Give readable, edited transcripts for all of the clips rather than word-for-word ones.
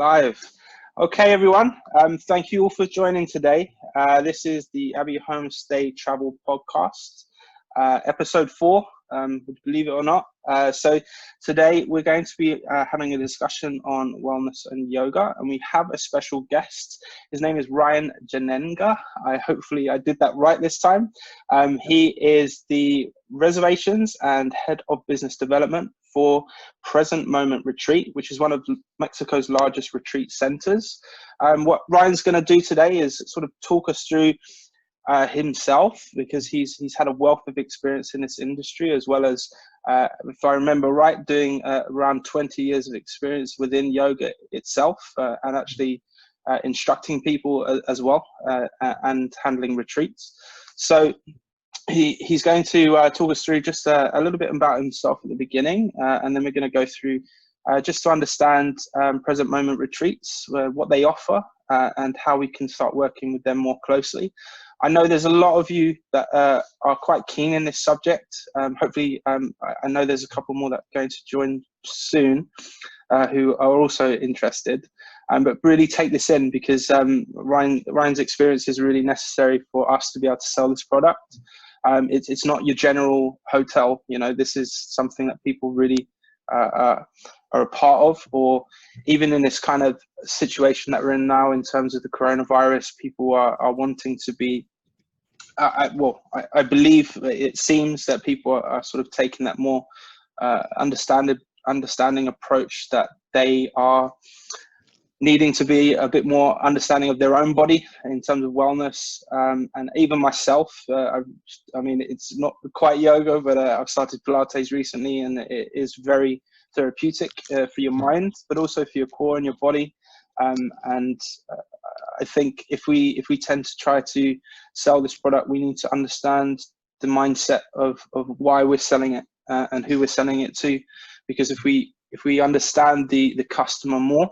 Live. Okay, everyone. Thank you all for joining today. This is the Abbey Homestay Travel Podcast, episode 4, believe it or not. So today we're going to be having a discussion on wellness and yoga, and we have a special guest. His name is Ryan Jannenga. Hopefully I did that right this time. He is the reservations and head of business development for Present Moment Retreat, which is one of Mexico's largest retreat centers. What Ryan's going to do today is sort of talk us through himself, because he's had a wealth of experience in this industry, as well as, if I remember right, doing around 20 years of experience within yoga itself, and actually instructing people as well, and handling retreats. So he's going to talk us through just a little bit about himself at the beginning, and then we're going to go through just to understand Present Moment Retreats, what they offer, and how we can start working with them more closely. I know there's a lot of you that are quite keen in this subject. Hopefully, I know there's a couple more that are going to join soon who are also interested. But really take this in, because Ryan's experience is really necessary for us to be able to sell this product. It's not your general hotel. You know, this is something that people really are a part of, or even in this kind of situation that we're in now in terms of the coronavirus, people are wanting to be, I believe it seems that people are sort of taking that more understanding approach, that they are needing to be a bit more understanding of their own body in terms of wellness. And even myself, I mean, it's not quite yoga, but I've started Pilates recently, and it is very therapeutic for your mind, but also for your core and your body. And I think if we tend to try to sell this product, we need to understand the mindset of why we're selling it, and who we're selling it to. Because if we understand the customer more,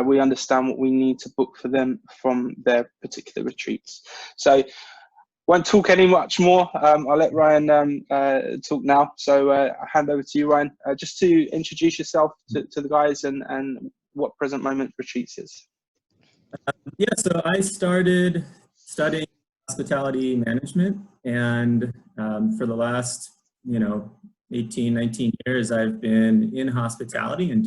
we understand what we need to book for them from their particular retreats. So won't talk any much more. I'll let Ryan talk now. So I'll hand over to you, Ryan, just to introduce yourself to the guys and what Present Moment Retreats is. Yeah, so I started studying hospitality management, and for the last 18, 19 years, I've been in hospitality in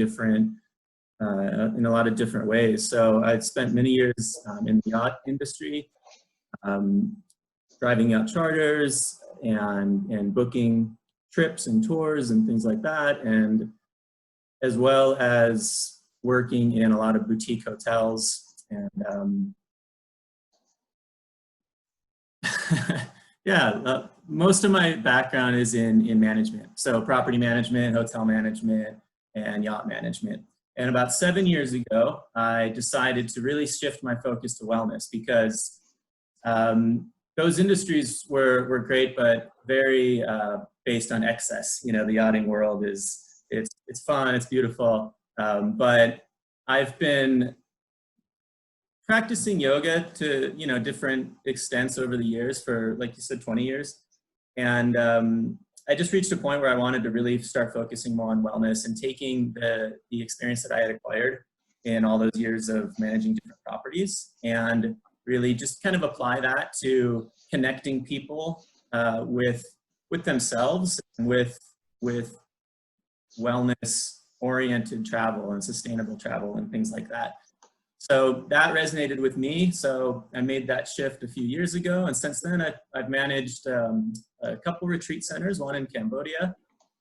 a lot of different ways. So I've spent many years in the yacht industry, driving out charters and booking trips and tours and things like that, and as well as working in a lot of boutique hotels. And yeah, most of my background is in management. So property management, hotel management, and yacht management. And about 7 years ago, I decided to really shift my focus to wellness, because those industries were great, but very based on excess. You know, the yachting world it's fun, it's beautiful, but I've been practicing yoga to different extents over the years for, like you said, 20 years, and I just reached a point where I wanted to really start focusing more on wellness and taking the experience that I had acquired in all those years of managing different properties, and really just kind of apply that to connecting people with themselves and with wellness oriented travel and sustainable travel and things like that. So that resonated with me. So I made that shift a few years ago. And since then, I've managed a couple retreat centers, one in Cambodia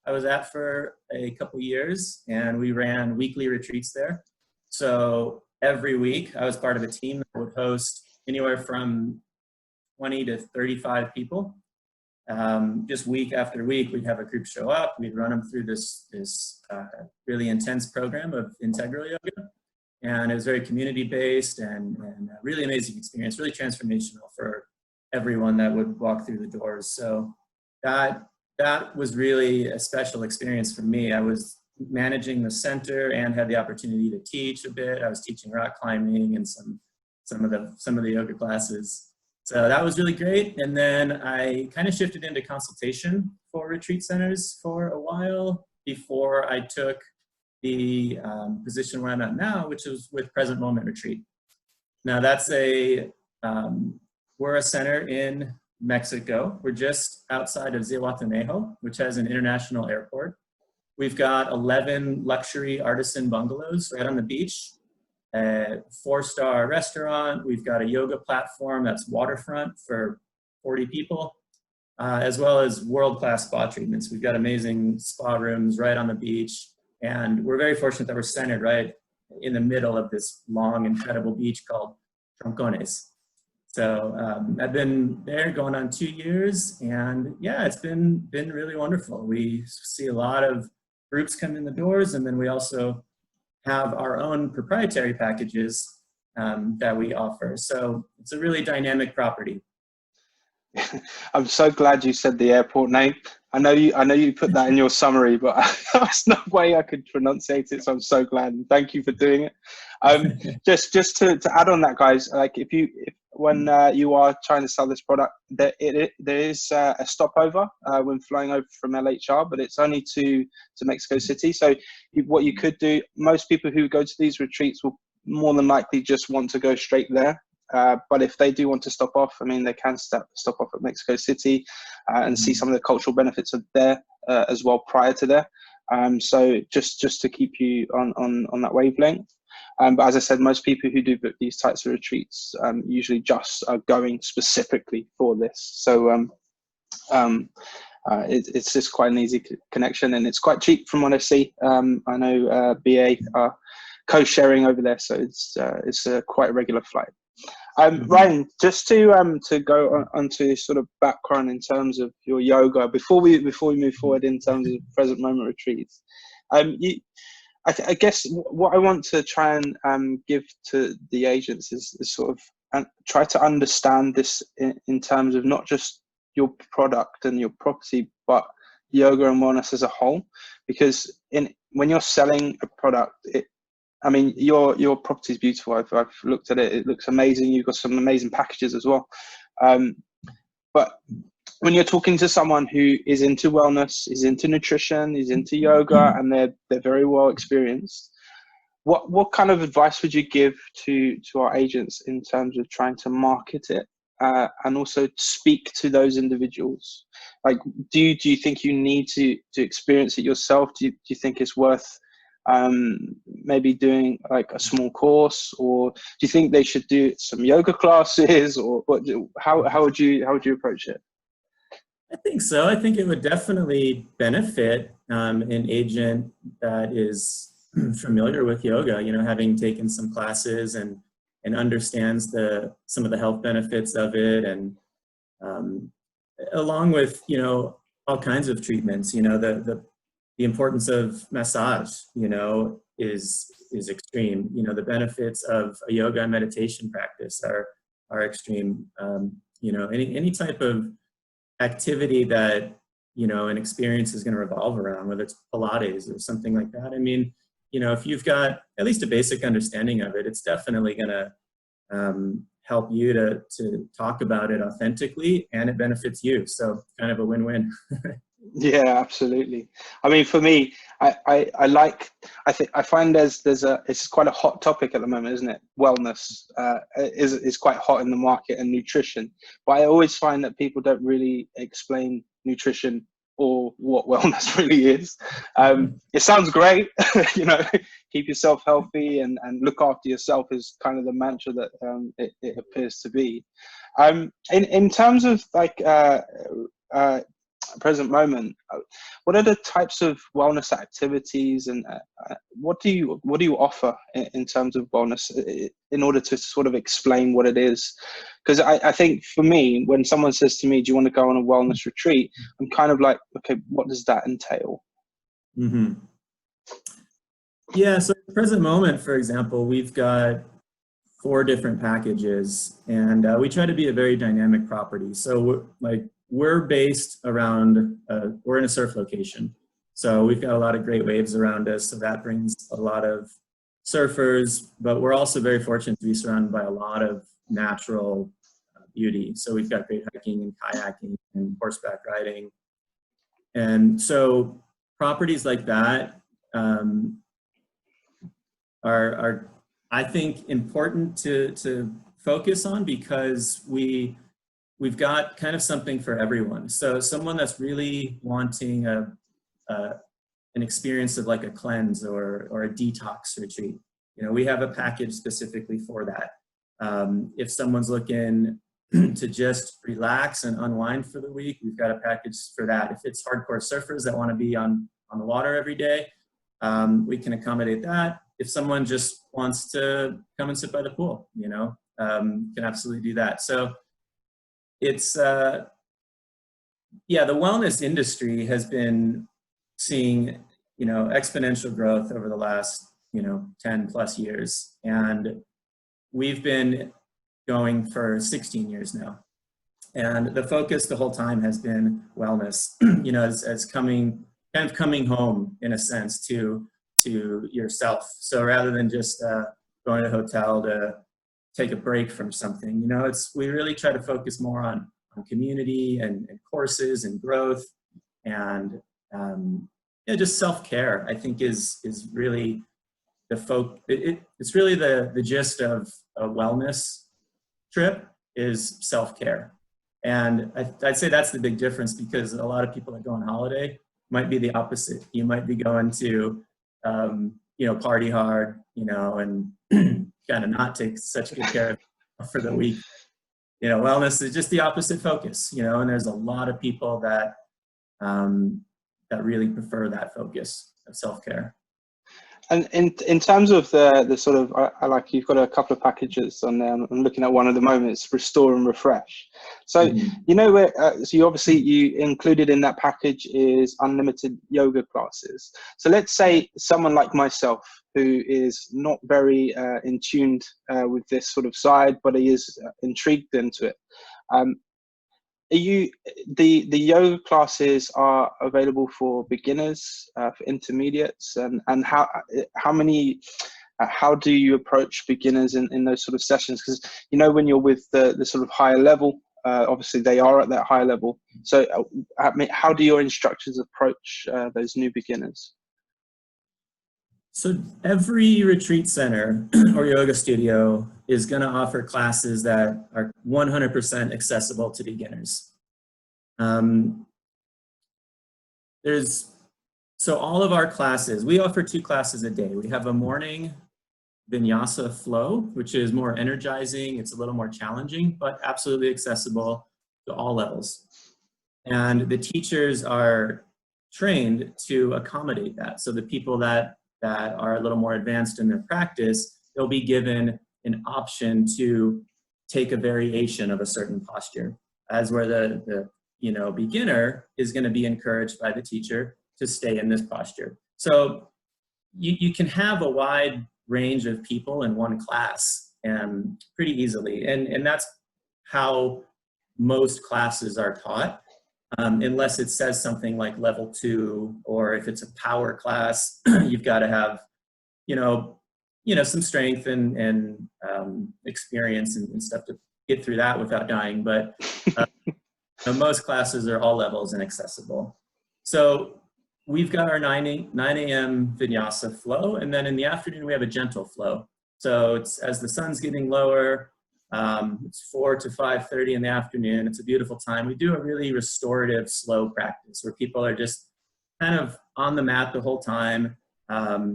I was at for a couple years, and we ran weekly retreats there. So every week I was part of a team that would host anywhere from 20 to 35 people. Just week after week, we'd have a group show up. We'd run them through this really intense program of integral yoga. And it was very community-based and a really amazing experience, really transformational for everyone that would walk through the doors. So that was really a special experience for me. I was managing the center and had the opportunity to teach a bit. I was teaching rock climbing and some of the yoga classes. So that was really great. And then I kind of shifted into consultation for retreat centers for a while before I took the position where I'm at now, which is with Present Moment Retreat. Now that's we're a center in Mexico. We're just outside of Zihuatanejo, which has an international airport. We've got 11 luxury artisan bungalows right on the beach, a 4-star restaurant. We've got a yoga platform that's waterfront for 40 people, as well as world-class spa treatments. We've got amazing spa rooms right on the beach, and we're very fortunate that we're centered right in the middle of this long, incredible beach called Troncones. So I've been there going on 2 years, and yeah, it's been really wonderful. We see a lot of groups come in the doors, and then we also have our own proprietary packages that we offer. So it's a really dynamic property. I'm so glad you said the airport name. I know you put that in your summary, but there's no way I could pronunciate it. So I'm so glad. And thank you for doing it. Just to add on that, guys, like when you are trying to sell this product, there is a stopover when flying over from LHR, but it's only to Mexico City. So what you could do, most people who go to these retreats will more than likely just want to go straight there. But if they do want to stop off, I mean, they can stop off at Mexico City and see some of the cultural benefits of there as well prior to there. So just to keep you on that wavelength. But as I said, most people who do book these types of retreats usually just are going specifically for this. So it's just quite an easy connection, and it's quite cheap from what I see. I know BA are co-sharing over there, so it's quite a regular flight. Ryan, just to go onto sort of background in terms of your yoga before we move forward in terms of present moment retreats, I guess what I want to try and give to the agents is sort of try to understand this in terms of not just your product and your property, but yoga and wellness as a whole. Because when you're selling a product, I mean, your property is beautiful. I've looked at it. It looks amazing. You've got some amazing packages as well. But when you're talking to someone who is into wellness, is into nutrition, is into yoga, and they're very well experienced, what kind of advice would you give to our agents in terms of trying to market it and also speak to those individuals? Like, do you think you need to experience it yourself? Do you think it's worth maybe doing like a small course, or do you think they should do some yoga classes, or how would you approach it? I think so. I think it would definitely benefit an agent that is familiar with yoga, having taken some classes and understands some of the health benefits of it, and along with all kinds of treatments. The importance of massage, is extreme. The benefits of a yoga and meditation practice are extreme. Any type of activity that, an experience is going to revolve around, whether it's Pilates or something like that. I mean, if you've got at least a basic understanding of it, it's definitely going to help you to talk about it authentically, and it benefits you. So kind of a win-win. Yeah, absolutely. I mean, for me, I find it's quite a hot topic at the moment, isn't it? Wellness is quite hot in the market, and nutrition. But I always find that people don't really explain nutrition or what wellness really is. It sounds great, keep yourself healthy and look after yourself is kind of the mantra that it appears to be. In terms of like present moment, what are the types of wellness activities, and what do you offer in terms of wellness in order to sort of explain what it is? Because I think for me, when someone says to me, do you want to go on a wellness retreat, I'm kind of like, okay, what does that entail? Mm-hmm. Yeah, so present moment, for example, we've got 4 different packages, and we try to be a very dynamic property. So we're based around, we're in a surf location. So we've got a lot of great waves around us. So that brings a lot of surfers, but we're also very fortunate to be surrounded by a lot of natural beauty. So we've got great hiking and kayaking and horseback riding. And so properties like that are I think, important to focus on, because we've got kind of something for everyone. So someone that's really wanting an experience of like a cleanse or a detox retreat, you know, we have a package specifically for that. If someone's looking to just relax and unwind for the week, we've got a package for that. If it's hardcore surfers that want to be on the water every day, we can accommodate that. If someone just wants to come and sit by the pool, you know, can absolutely do that. So it's, yeah, the wellness industry has been seeing, you know, exponential growth over the last, you know, 10 plus years. And we've been going for 16 years now. And the focus the whole time has been wellness, you know, as coming home in a sense to yourself. So rather than just going to a hotel to take a break from something, you know, we really try to focus more on community and courses and growth, and yeah, just self-care, I think is really it's really the gist of a wellness trip is self-care. And I'd say that's the big difference, because a lot of people that go on holiday might be the opposite. You might be going to, you know, party hard, you know, and kind of not take such good care of for the week. You know, wellness is just the opposite focus, you know, and there's a lot of people that really prefer that focus of self-care. And in terms of the sort of, I like, you've got a couple of packages on there. I'm looking at one at the moment. It's restore and refresh. So you know where, so you included in that package is unlimited yoga classes. So let's say someone like myself who is not very in tuned with this sort of side, but he is intrigued into it. The yoga classes are available for beginners, for intermediates, and how do you approach beginners in those sort of sessions? Because, you know, when you're with the sort of higher level, obviously they are at that higher level. So how do your instructors approach those new beginners? So every retreat center or yoga studio is going to offer classes that are 100% accessible to beginners. So all of our classes, we offer 2 classes a day. We have a morning vinyasa flow, which is more energizing. It's a little more challenging, but absolutely accessible to all levels. And the teachers are trained to accommodate that. So the people that are a little more advanced in their practice, they'll be given an option to take a variation of a certain posture, as where the you know, beginner is going to be encouraged by the teacher to stay in this posture. So you can have a wide range of people in one class pretty easily. And that's how most classes are taught, unless it says something like level 2, or if it's a power class, you've got to have, you know, some strength and experience and stuff to get through that without dying. But most classes are all levels and accessible. So we've got our 9 a.m. vinyasa flow, and then in the afternoon we have a gentle flow. So it's as the sun's getting lower, it's 4 to 5:30 in the afternoon. It's a beautiful time. We do a really restorative slow practice where people are just kind of on the mat the whole time,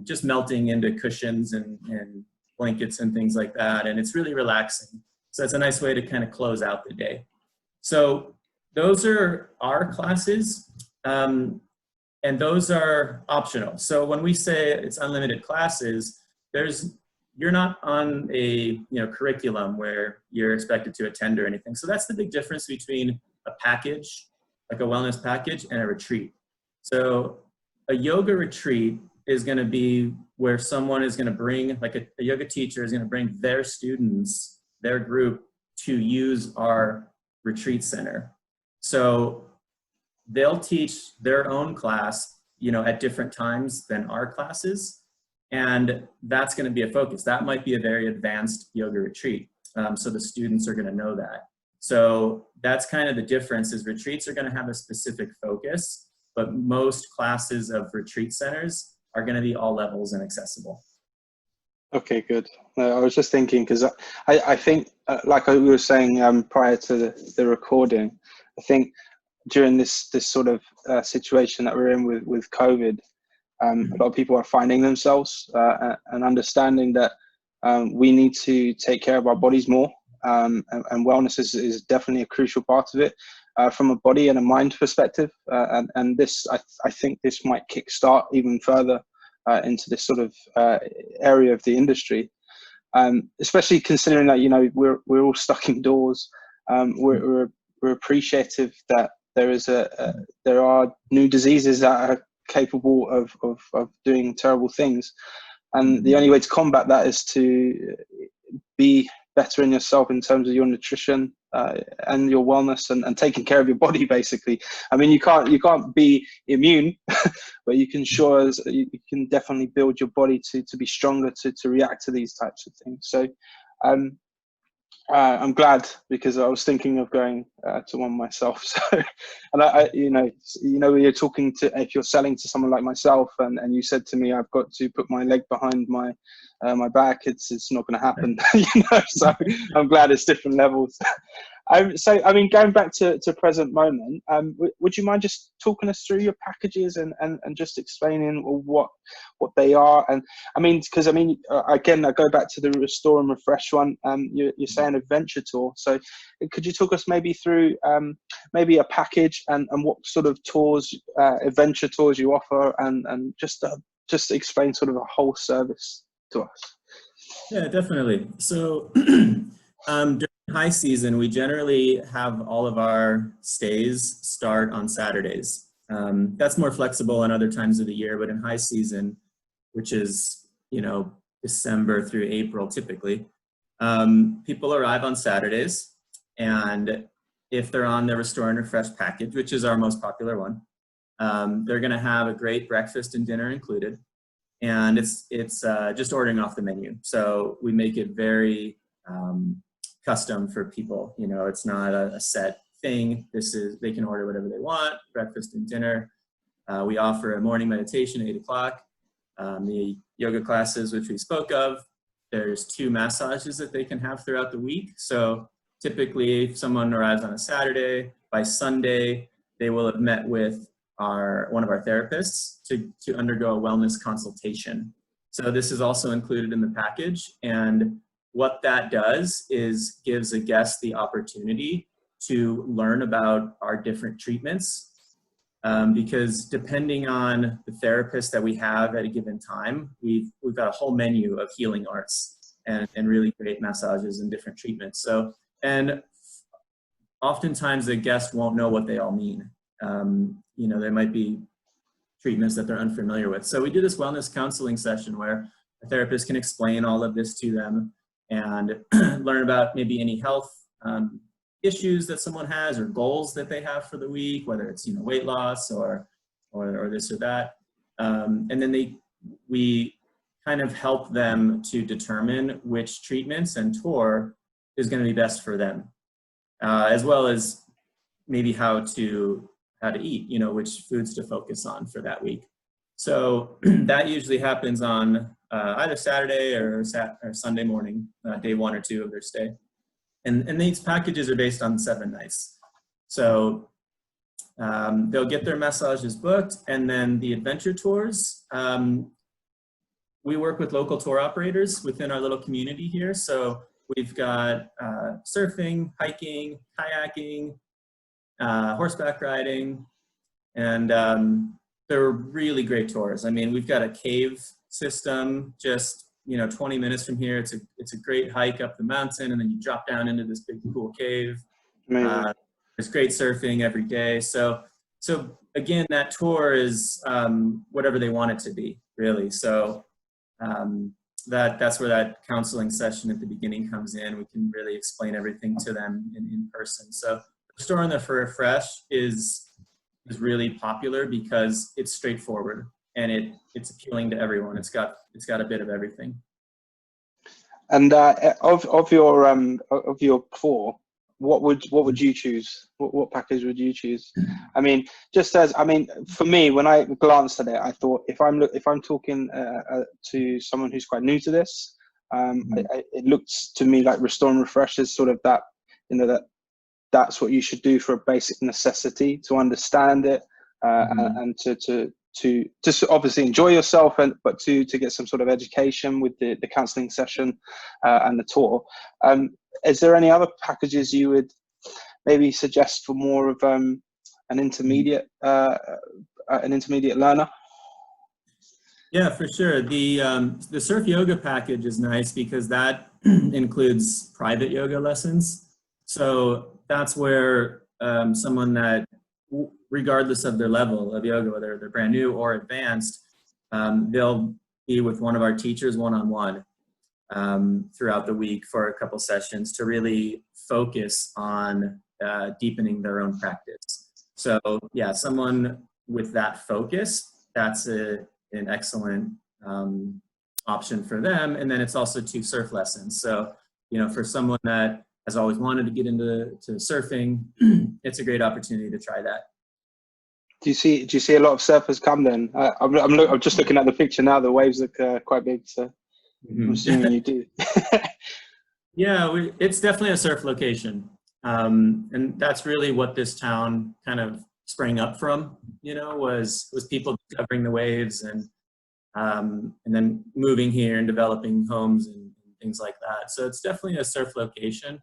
just melting into cushions and blankets and things like that. And it's really relaxing. So it's a nice way to kind of close out the day. So those are our classes, and those are optional. So when we say it's unlimited classes, you're not on a curriculum where you're expected to attend or anything. So that's the big difference between a package, like a wellness package, and a retreat. So a yoga retreat is going to be where someone is going to bring, like a yoga teacher is going to bring their students, their group, to use our retreat center. So they'll teach their own class, at different times than our classes. And that's going to be a focus. That might be a very advanced yoga retreat. So the students are going to know that. So that's kind of the difference, is retreats are going to have a specific focus, but most classes of retreat centers are going to be all levels and accessible. Okay, good. No, I was just thinking because I think, like we were saying prior to the recording, I think during this sort of situation that we're in with COVID, a lot of people are finding themselves and understanding that we need to take care of our bodies more, and wellness is definitely a crucial part of it from a body and a mind perspective. And this, I think, this might kickstart even further into this sort of area of the industry, especially considering that we're all stuck indoors. We're appreciative that there are new diseases that are capable of doing terrible things, and the only way to combat that is to be better in yourself in terms of your nutrition and your wellness, and taking care of your body. Basically, I mean, you can't be immune, but you can you can definitely build your body to be stronger to react to these types of things. So I'm glad, because I was thinking of going to one myself. So, and when you're talking to, if you're selling to someone like myself, and you said to me, I've got to put my leg behind my back, it's not going to happen. So I'm glad it's different levels. So, I mean, going back to present moment, would you mind just talking us through your packages and just explaining what they are? And I mean, because again, I go back to the restore and refresh one. You're saying adventure tour. So could you talk us maybe through maybe a package and what sort of tours, adventure tours you offer, and just explain sort of a whole service to us? Yeah, definitely. So during high season, we generally have all of our stays start on Saturdays. That's more flexible in other times of the year, but in high season, which is, December through April typically, people arrive on Saturdays, and if they're on the Restore and Refresh package, which is our most popular one, they're going to have a great breakfast and dinner included. And it's just ordering off the menu. So we make it very custom for people. It's not a set thing. They can order whatever they want, breakfast and dinner. We offer a morning meditation at 8 o'clock. The yoga classes, which we spoke of. There's 2 massages that they can have throughout the week. So typically, if someone arrives on a Saturday, by Sunday, they will have met with one of our therapists to undergo a wellness consultation. So this is also included in the package. And what that does is gives a guest the opportunity to learn about our different treatments. Because depending on the therapist that we have at a given time, we've got a whole menu of healing arts and really great massages and different treatments. So, and oftentimes the guest won't know what they all mean. There might be treatments that they're unfamiliar with. So we do this wellness counseling session where a therapist can explain all of this to them and learn about maybe any health issues that someone has or goals that they have for the week, whether it's weight loss or this or that. And then we kind of help them to determine which treatments and tour is going to be best for them, as well as maybe how to eat, which foods to focus on for that week. So that usually happens on either Saturday or Sunday morning, day 1 or 2 of their stay. And these packages are based on 7 nights. So they'll get their massages booked, and then the adventure tours. We work with local tour operators within our little community here. So we've got surfing, hiking, kayaking, horseback riding, and they're really great tours. I mean, we've got a cave system just 20 minutes from here. It's a great hike up the mountain, and then you drop down into this big cool cave. There's great surfing every day. So again, that tour is whatever they want it to be, really. So that's where that counseling session at the beginning comes in. We can really explain everything to them in person. So Restore and Refresh is really popular because it's straightforward and it's appealing to everyone. It's got a bit of everything. And of your 4, what would you choose? What package would you choose? I mean, for me, when I glanced at it, I thought if I'm talking to someone who's quite new to this, It looks to me like restore and refresh is sort of that, that's what you should do for a basic necessity to understand it, and to obviously enjoy yourself, but to get some sort of education with the counseling session and the tour. Is there any other packages you would maybe suggest for more of an intermediate learner? Yeah, for sure. The surf yoga package is nice because that includes private yoga lessons. So that's where someone that, regardless of their level of yoga, whether they're brand new or advanced, they'll be with one of our teachers one-on-one throughout the week for a couple sessions to really focus on deepening their own practice. So yeah, someone with that focus, that's an excellent option for them. And then it's also 2 surf lessons. So, for someone that has always wanted to get into surfing, it's a great opportunity to try that. Do you see a lot of surfers come then? I'm just looking at the picture now. The waves look quite big, so I'm assuming you do. Yeah, it's definitely a surf location, and that's really what this town kind of sprang up from. Was people discovering the waves and then moving here and developing homes and things like that. So it's definitely a surf location,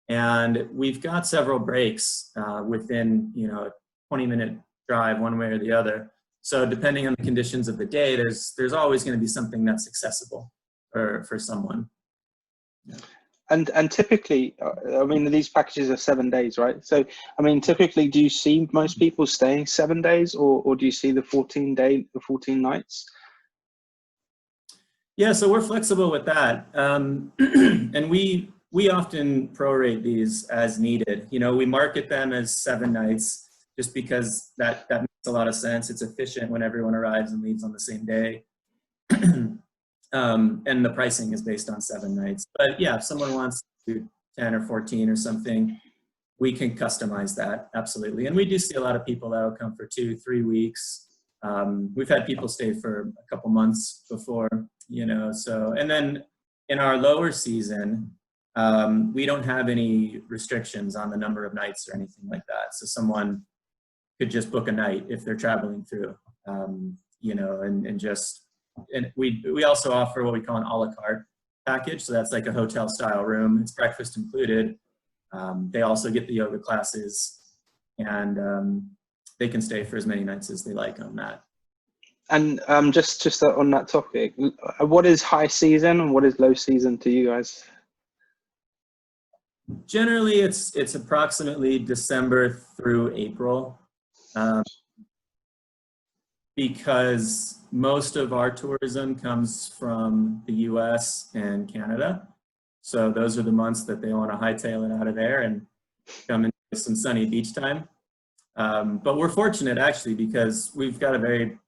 and we've got several breaks within a 20-minute drive one way or the other. So depending on the conditions of the day, there's always going to be something that's accessible for someone. Yeah. And typically, these packages are 7 days, right? So, typically, do you see most people staying 7 days, or do you see the 14 nights? Yeah, so we're flexible with that, and we often prorate these as needed. We market them as 7 nights just because that makes a lot of sense. It's efficient when everyone arrives and leaves on the same day. And the pricing is based on 7 nights. But yeah, if someone wants to do 10 or 14 or something, we can customize that, absolutely. And we do see a lot of people that will come for 2-3 weeks. We've had people stay for a couple months before, so, and then in our lower season, we don't have any restrictions on the number of nights or anything like that. So someone could just book a night if they're traveling through, and we also offer what we call an a la carte package. So that's like a hotel style room. It's breakfast included. They also get the yoga classes, and they can stay for as many nights as they like on that. And just on that topic, what is high season and what is low season to you guys? Generally, it's approximately December through April, because most of our tourism comes from the US and Canada. So those are the months that they want to hightail it out of there and come into some sunny beach time. But we're fortunate actually because we've got a very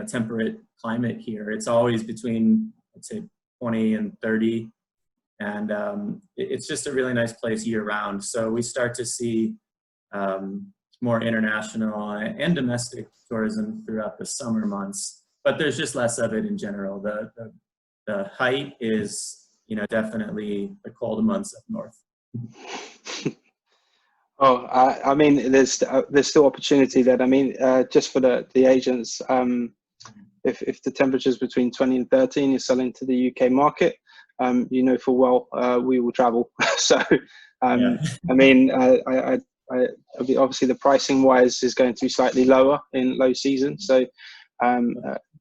temperate climate here. It's always between, let's say, 20 and 30. And it's just a really nice place year round. So we start to see more international and domestic tourism throughout the summer months, but there's just less of it in general. The height is, definitely the cold months up north. There's still opportunity there. Just for the agents, if the temperature's between 20 and 13, you're selling to the UK market, full well we will travel. So, obviously the pricing wise is going to be slightly lower in low season. So,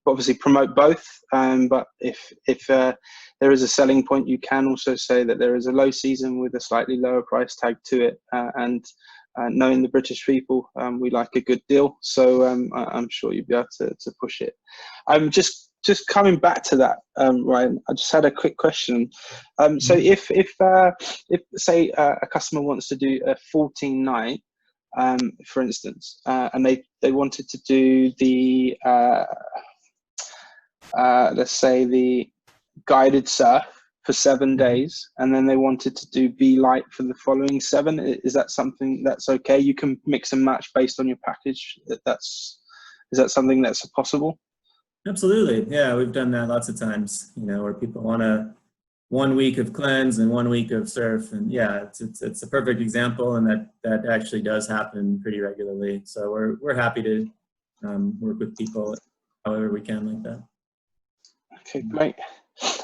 obviously promote both. But if there is a selling point, you can also say that there is a low season with a slightly lower price tag to it. And knowing the British people, we like a good deal. So I'm sure you'll be able to push it. Just coming back to that, Ryan, I just had a quick question. So if say a customer wants to do a 14 night, for instance, and they wanted to do the let's say the guided surf for 7 days, and then they wanted to do Be Light for the following 7, is that something that's okay? You can mix and match based on your package. Is that something that's possible? Absolutely. Yeah, we've done that lots of times, where people want to 1 week of cleanse and 1 week of surf. And yeah, it's a perfect example, and that actually does happen pretty regularly. So we're happy to work with people however we can like that. Okay, great.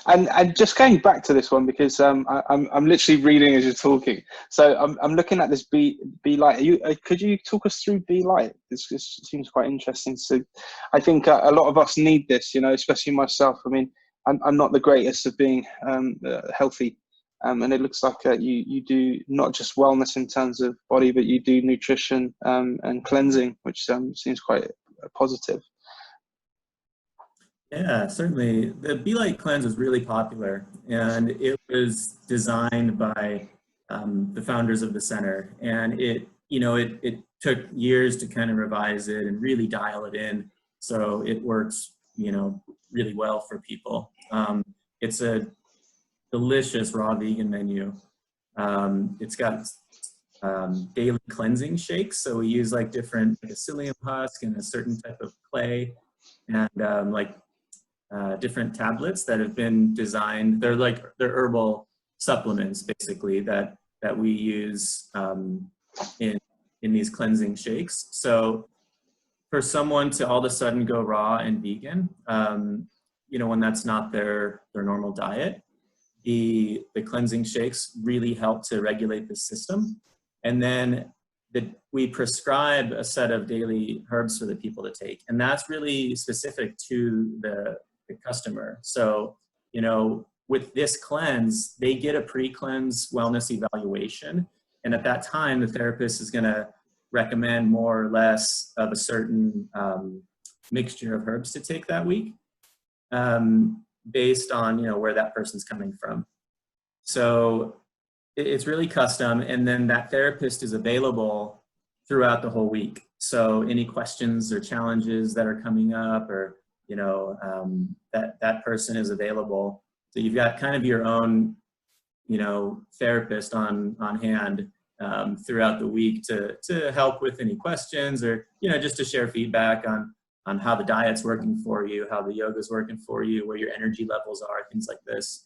And just going back to this one, because I'm literally reading as you're talking. So I'm looking at this Be Light. Could you talk us through Be Light? This seems quite interesting. So I think a lot of us need this, you know, especially myself. I mean, I'm not the greatest of being healthy, and it looks like you do not just wellness in terms of body, but you do nutrition and cleansing, which seems quite positive. Yeah, certainly. The Be Light cleanse was really popular, and it was designed by the founders of the center. And it took years to kind of revise it and really dial it in, so it works, really well for people. It's a delicious raw vegan menu. It's got daily cleansing shakes, so we use like different psyllium husk and a certain type of clay, and different tablets that have been designed. They're herbal supplements basically that we use in these cleansing shakes. So for someone to all of a sudden go raw and vegan, when that's not their normal diet, the cleansing shakes really help to regulate the system. And then we prescribe a set of daily herbs for the people to take, and that's really specific to the customer. So, with this cleanse, they get a pre-cleanse wellness evaluation. And at that time, the therapist is going to recommend more or less of a certain mixture of herbs to take that week, based on, where that person's coming from. So it's really custom. And then that therapist is available throughout the whole week. So any questions or challenges that are coming up, or that person is available. So you've got kind of your own, therapist on hand throughout the week to help with any questions, or, just to share feedback on how the diet's working for you, how the yoga's working for you, where your energy levels are, things like this.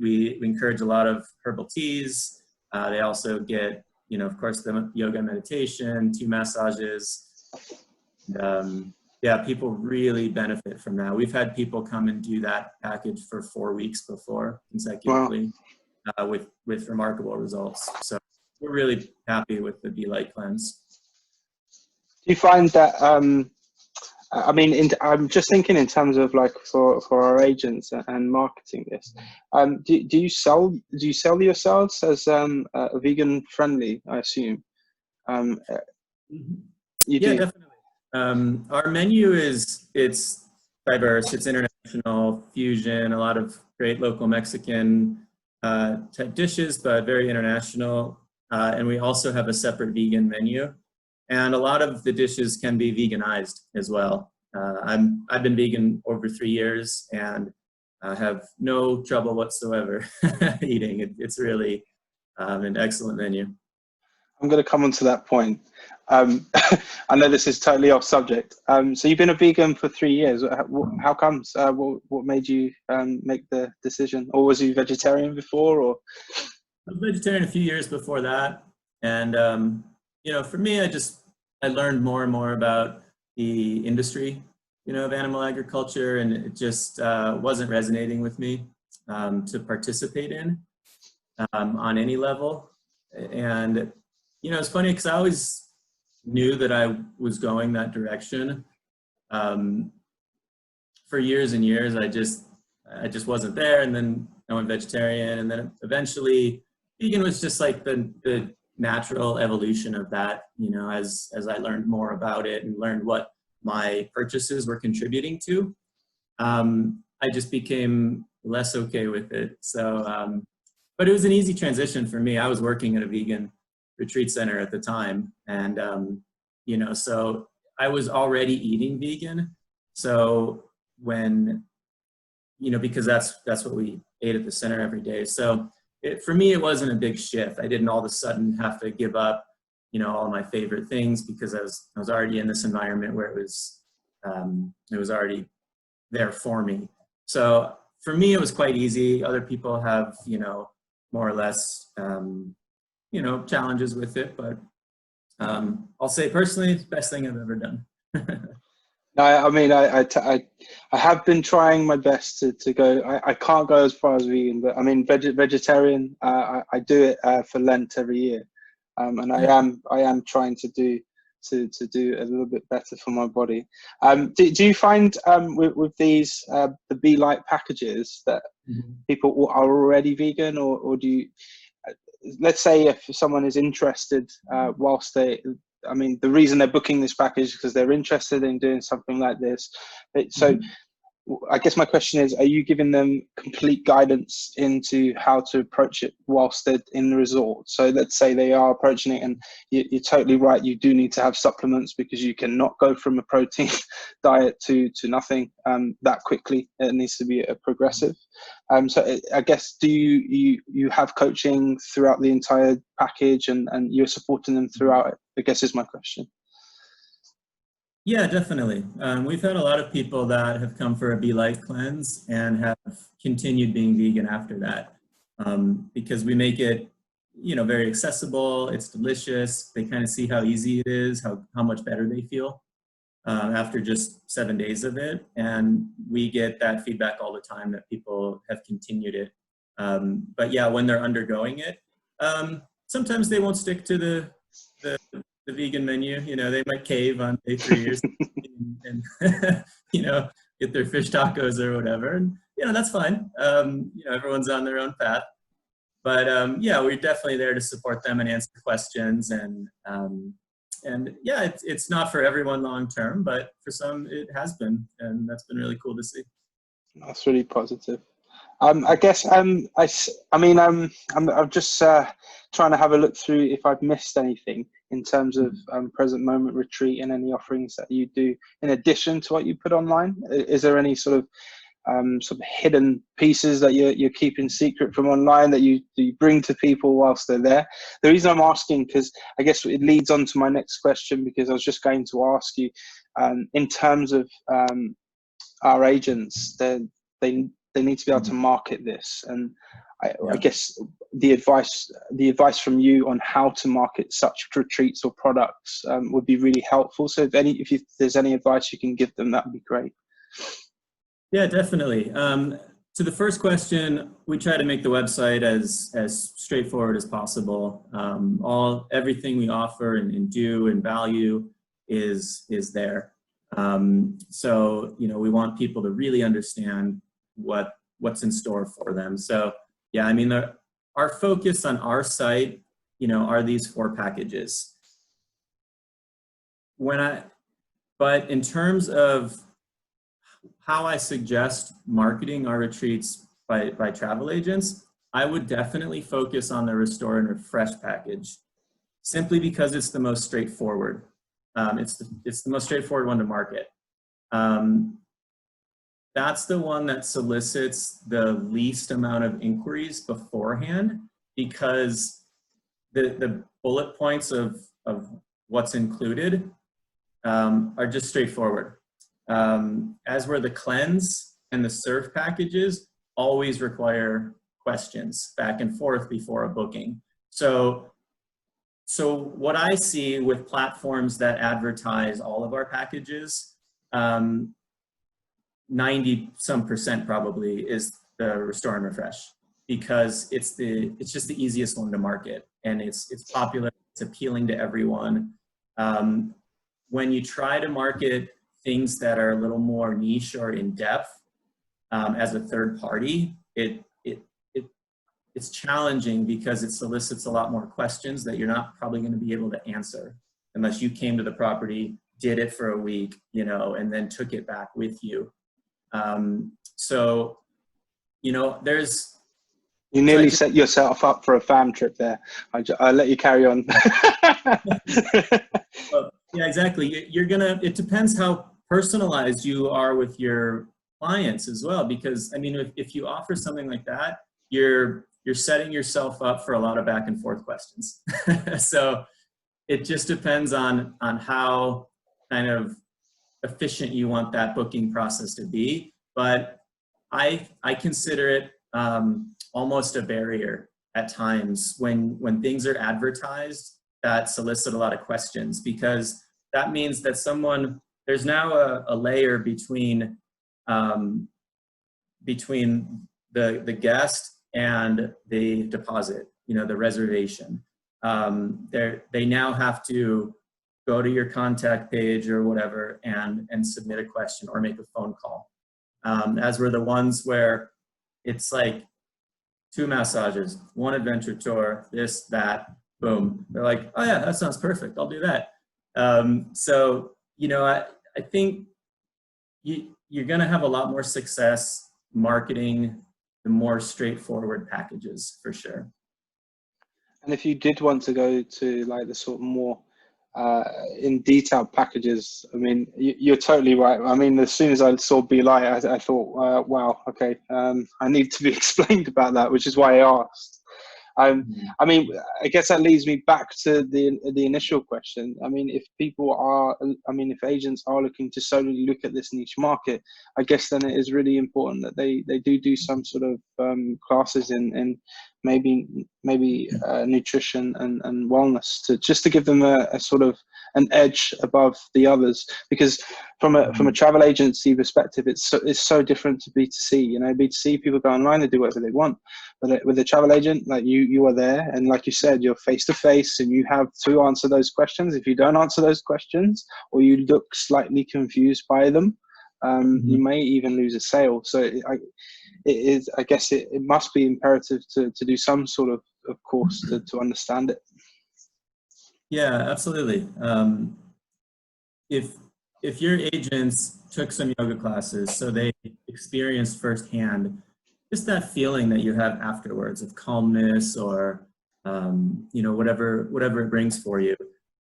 We encourage a lot of herbal teas. They also get, of course, the yoga meditation, 2 massages. Yeah, people really benefit from that. We've had people come and do that package for 4 weeks before consecutively. Wow. With remarkable results. So we're really happy with the Be Light cleanse. Do you find that, I'm just thinking in terms of like for our agents and marketing this, do you sell yourselves as vegan friendly, I assume? You do? Definitely. Our menu it's diverse. It's international, fusion, a lot of great local Mexican type dishes, but very international. And we also have a separate vegan menu. And a lot of the dishes can be veganized as well. I've been vegan over 3 years, and I have no trouble whatsoever eating. It's really an excellent menu. I'm going to come on to that point. I know this is totally off subject. So you've been a vegan for 3 years. How comes? What made you make the decision? Or was you vegetarian before? Or I was vegetarian a few years before that. And, for me, I learned more and more about the industry, of animal agriculture, and it just wasn't resonating with me to participate in on any level. And, it's funny because I always knew that I was going that direction. For years and years, I just wasn't there. And then I went vegetarian, and then eventually vegan was just like the natural evolution of that, as I learned more about it and learned what my purchases were contributing to, I just became less okay with it. So, but it was an easy transition for me. I was working at a vegan retreat center at the time. And, so I was already eating vegan. So when, because that's what we ate at the center every day. So for me, it wasn't a big shift. I didn't all of a sudden have to give up, all my favorite things, because I was already in this environment where it was already there for me. So for me, it was quite easy. Other people have, you know, more or less, you know, challenges with it, but I'll say personally, it's the best thing I've ever done. I mean, I have been trying my best to go. I can't go as far as vegan, but I mean, vegetarian. I do it for Lent every year, and I am trying to do a little bit better for my body. Do you find with these the Be Light packages that people are already vegan, or do you? Let's say if someone is interested whilst they, I mean, the reason they're booking this package is because they're interested in doing something like this. So I guess my question is, are you giving them complete guidance into how to approach it whilst they're in the resort? So let's say they are approaching it, and you're totally right, you do need to have supplements because you cannot go from a protein diet to nothing that quickly. It needs to be a progressive. So I guess, do you have coaching throughout the entire package, and you're supporting them throughout it, I guess is my question. Yeah, definitely. We've had a lot of people that have come for a Be Light cleanse and have continued being vegan after that, because we make it, you know, very accessible. It's delicious. They kind of see how easy it is, how much better they feel after just 7 days of it. And we get that feedback all the time that people have continued it. But yeah, when they're undergoing it, sometimes they won't stick to the vegan menu. You know, they might cave on day 3 or something and you know, get their fish tacos or whatever, and you know, that's fine. You know, everyone's on their own path, but yeah, we're definitely there to support them and answer questions, and yeah, it's not for everyone long term, but for some it has been, and that's been really cool to see. That's really positive. I guess I mean I'm just trying to have a look through if I've missed anything in terms of present moment retreat and any offerings that you do in addition to what you put online. Is there any sort of hidden pieces that you're keeping secret from online that you bring to people whilst they're there? The reason I'm asking, because I guess it leads on to my next question, because I was just going to ask you in terms of our agents, they need to be able to market this, and I guess the advice from you on how to market such retreats or products would be really helpful. So if there's any advice you can give them, that would be great. Yeah, definitely. To the first question, we try to make the website as straightforward as possible. Everything we offer and do and value is there. So, you know, we want people to really understand what's in store for them. So yeah, I mean, our focus on our site, you know, are these 4 packages. But in terms of how I suggest marketing our retreats by travel agents, I would definitely focus on the Restore and Refresh package, simply because it's the most straightforward. It's the most straightforward one to market. That's the one that solicits the least amount of inquiries beforehand, because the bullet points of what's included are just straightforward. As where the cleanse and the surf packages always require questions back and forth before a booking. So what I see with platforms that advertise all of our packages, 90% probably is the Restore and Refresh, because it's just the easiest one to market, and it's popular, it's appealing to everyone. When you try to market things that are a little more niche or in depth as a third party, it's challenging, because it solicits a lot more questions that you're not probably going to be able to answer unless you came to the property, did it for a week, you know, and then took it back with you. So, you know, you nearly set yourself up for a fam trip there. I'll let you carry on. Well, yeah, exactly. It depends how personalized you are with your clients as well, because I mean, if you offer something like that, you're setting yourself up for a lot of back and forth questions. So it just depends on how kind of efficient you want that booking process to be. But I consider it almost a barrier at times when things are advertised that solicit a lot of questions, because that means that there's now a layer between the guest and the deposit, the reservation. They now have to go to your contact page or whatever and submit a question or make a phone call. As were the ones where it's like 2 massages, 1 adventure tour, this, that, boom. They're like, oh yeah, that sounds perfect. I'll do that. So, I think you're going to have a lot more success marketing the more straightforward packages, for sure. And if you did want to go to like the sort of more in detailed packages, I mean, you're totally right. I mean, as soon as I saw Be Light, I thought, wow, okay, I need to be explained about that, which is why I asked. I mean, I guess that leads me back to the initial question. I mean, if if agents are looking to solely look at this niche market, I guess then it is really important that they do some sort of classes in maybe nutrition and wellness to give them a sort of an edge above the others, because from a travel agency perspective, it's so different to B2C. B2C, people go online, they do whatever they want, but with a travel agent, like you are there, and like you said, you're face to face, and you have to answer those questions. If you don't answer those questions, or you look slightly confused by them, you may even lose a sale. So I guess it must be imperative to do some sort of course to understand it. Yeah, absolutely. If your agents took some yoga classes, so they experienced firsthand just that feeling that you have afterwards of calmness, or whatever it brings for you,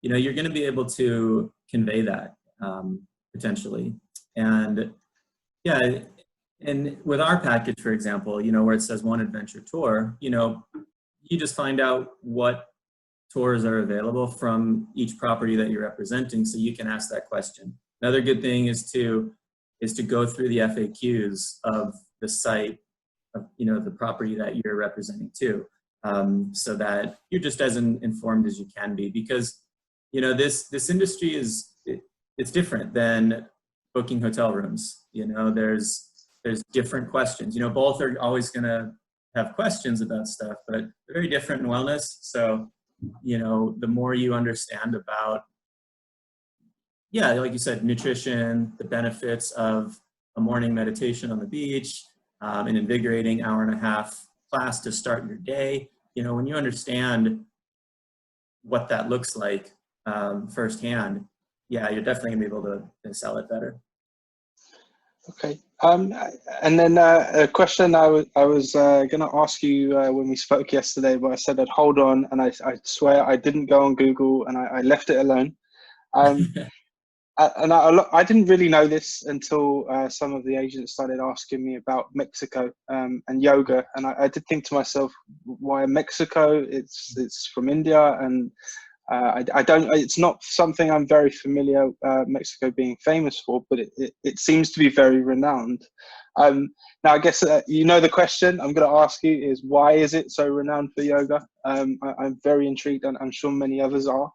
you're going to be able to convey that potentially. And yeah, and with our package, for example, where it says 1 adventure tour, you just find out what tours are available from each property that you're representing, so you can ask that question. Another good thing is to go through the FAQs of the site of the property that you're representing too, so that you're just as informed as you can be, because this industry it's different than booking hotel rooms. There's different questions. Both are always going to have questions about stuff, but they're very different in wellness. So the more you understand about, like you said, nutrition, the benefits of a morning meditation on the beach, an invigorating 1.5 hour class to start your day. When you understand what that looks like firsthand, you're definitely gonna be able to sell it better. Okay. And then a question I was going to ask you when we spoke yesterday, but I said I'd hold on, and I swear I didn't go on Google, and I left it alone. And I didn't really know this until some of the agents started asking me about Mexico and yoga, and I did think to myself, why Mexico? It's from India, and I don't. It's not something I'm very familiar. Mexico being famous for, but it seems to be very renowned. Now, I guess the question I'm going to ask you is, why is it so renowned for yoga? I'm very intrigued, and I'm sure many others are.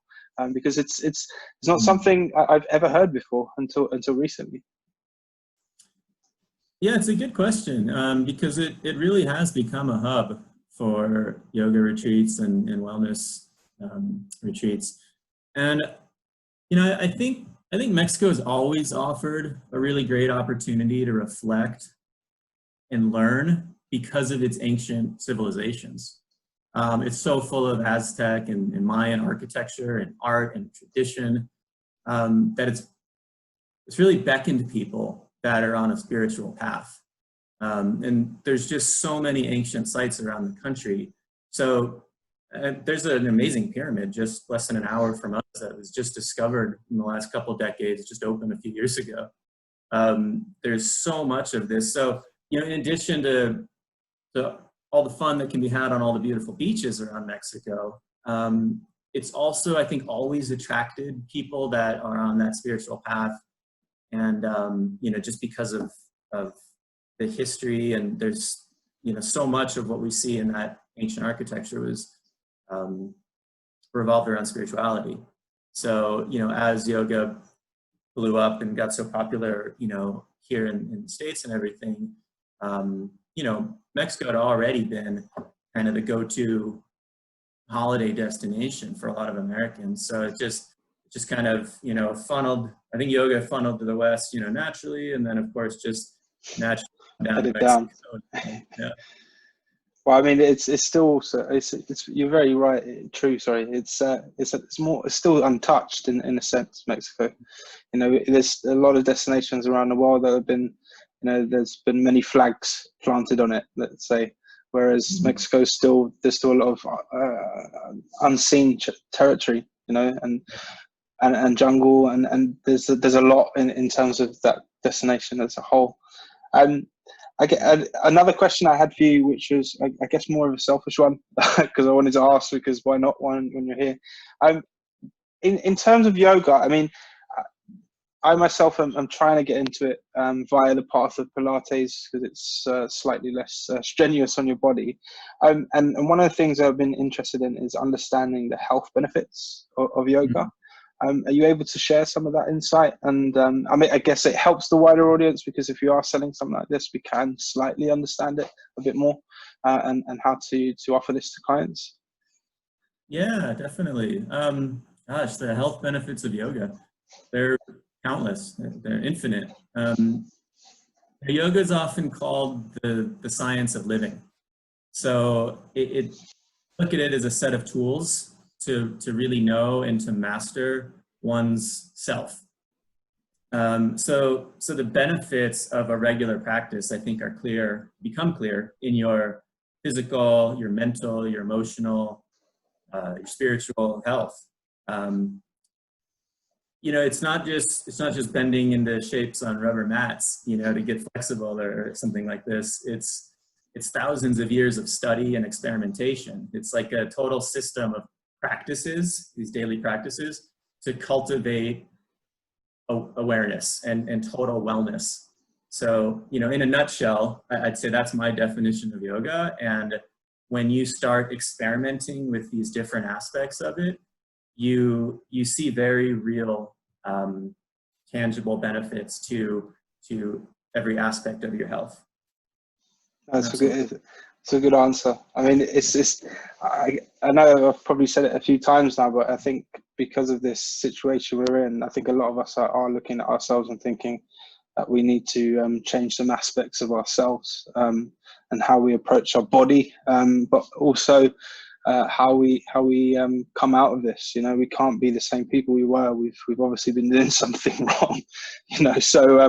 Because it's not something I've ever heard before until recently. Yeah, it's a good question, because it really has become a hub for yoga retreats and wellness retreats. And I think Mexico has always offered a really great opportunity to reflect and learn because of its ancient civilizations. It's so full of Aztec and Mayan architecture and art and tradition that it's really beckoned people that are on a spiritual path. And there's just so many ancient sites around the country. So there's an amazing pyramid just less than an hour from us that was just discovered in the last couple of decades, just opened a few years ago. There's so much of this. So, in addition to all the fun that can be had on all the beautiful beaches around Mexico, it's also, I think, always attracted people that are on that spiritual path. And, just because of the history, and there's, you know, so much of what we see in that ancient architecture was revolved around spirituality. So, you know, as yoga blew up and got so popular, you know, here in the States and everything, you know, Mexico had already been kind of the go-to holiday destination for a lot of Americans. So it just kind of, you know, funneled, I think yoga funneled to the West, you know, naturally, and then of course just naturally down to Mexico. Yeah. Well, I mean, it's still, it's you're very right. True. Sorry. It's still untouched in a sense, Mexico. You know, there's a lot of destinations around the world that have been, you know, there's been many flags planted on it, let's say, whereas Mexico there's still a lot of unseen territory, you know, and jungle, and there's a lot in terms of that destination as a whole. I get another question I had for you, which was, I guess, more of a selfish one, because I wanted to ask, because why not when you're here? In terms of yoga, I mean, I myself am trying to get into it via the path of Pilates, because it's slightly less strenuous on your body. And one of the things I've been interested in is understanding the health benefits of yoga. Are you able to share some of that insight? And I mean, I guess it helps the wider audience, because if you are selling something like this, we can slightly understand it a bit more, and how to offer this to clients. Yeah, definitely. Gosh, the health benefits of yoga, they're countless, they're infinite. Yoga is often called the science of living. So look at it as a set of tools to really know and to master one's self. So the benefits of a regular practice, I think, become clear in your physical, your mental, your emotional, your spiritual health. You know, it's not just bending into shapes on rubber mats, you know, to get flexible or something like this. It's thousands of years of study and experimentation. It's like a total system of practices, these daily practices, to cultivate awareness and total wellness. So, you know, in a nutshell, I'd say that's my definition of yoga. And when you start experimenting with these different aspects of it, you see very real, tangible benefits to every aspect of your health. That's a good answer. I mean, I know I've probably said it a few times now, but I think because of this situation we're in, I think a lot of us are looking at ourselves and thinking that we need to change some aspects of ourselves, and how we approach our body, but also how we come out of this. You know, we can't be the same people we were. We've obviously been doing something wrong, you know. So